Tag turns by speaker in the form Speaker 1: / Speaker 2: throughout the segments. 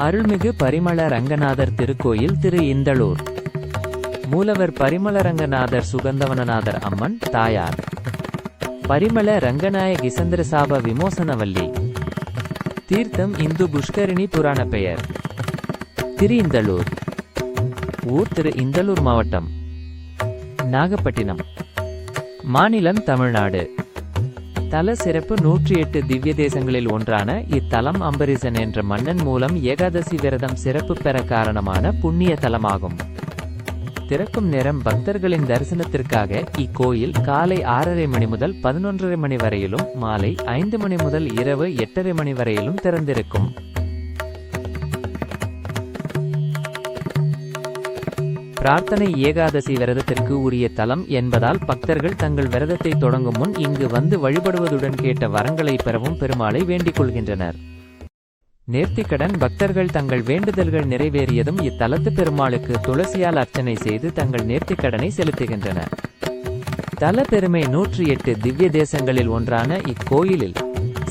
Speaker 1: அருள்மிகு பரிமள ரங்கநாதர் திருக்கோயில் திரு இந்தளூர். மூலவர் பரிமள ரங்கநாதர் சுகந்தவனநாதர் அம்மன் தாயார் பரிமள ரங்கநாயகி சந்திரசாப விமோசனவல்லி. தீர்த்தம் இந்து புஷ்கரிணி புராண பெயர். திரு இந்தளூர். ஊர் திரு இந்தளூர், மாவட்டம் நாகப்பட்டினம், மாநிலம் தமிழ்நாடு. தல சிறப்பு 108 திவ்ய தேசங்களில் ஒன்றான இத்தலம் அம்பரீசன் என்ற மன்னன் மூலம் ஏகாதசி விரதம் சிறப்பு பெற காரணமான புண்ணிய தலமாகும். திறக்கும் நேரம் பக்தர்களின் தரிசனத்திற்காக இக்கோயில் காலை 6:30 மணி முதல் 11:30 மணி வரையிலும், மாலை 5 மணி முதல் இரவு 8:30 மணி வரையிலும் திறந்திருக்கும். பிரார்த்தனை ஏகாதசி விரதத்திற்கு உரிய தலம் என்பதால் பக்தர்கள் தங்கள் விரதத்தை தொடங்கும் முன் இங்கு வந்து வழிபடுவதுடன் கேட்ட வரங்களை பெறவும் பெருமாளை வேண்டிக் கொள்கின்றனர். நேர்த்திக்கடன் பக்தர்கள் தங்கள் வேண்டுதல்கள் நிறைவேறியதும் இத்தலத்து பெருமாளுக்கு துளசியால் அர்ச்சனை செய்து தங்கள் நேர்த்திக்கடனை செலுத்துகின்றனர். தல பெருமை 108 திவ்ய தேசங்களில் ஒன்றான இக்கோயிலில்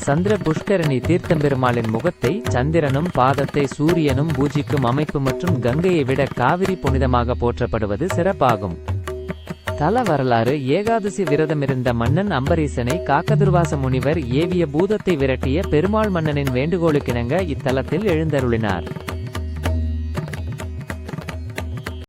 Speaker 1: சந்திர புஷ்கரணி தீர்த்தம்பெருமாளின் முகத்தை சந்திரனும் பாதத்தை சூரியனும் பூஜிக்கும் அமைப்பு மற்றும் கங்கையை விட காவிரி புனிதமாக போற்றப்படுவது சிறப்பாகும். தல வரலாறு: ஏகாதசி விரதமிருந்த மன்னன் அம்பரீசனை காக்கதுர்வாச முனிவர் ஏவிய பூதத்தை விரட்டிய பெருமாள் மன்னனின் வேண்டுகோளுக்கிணங்க இத்தலத்தில் எழுந்தருளினார்.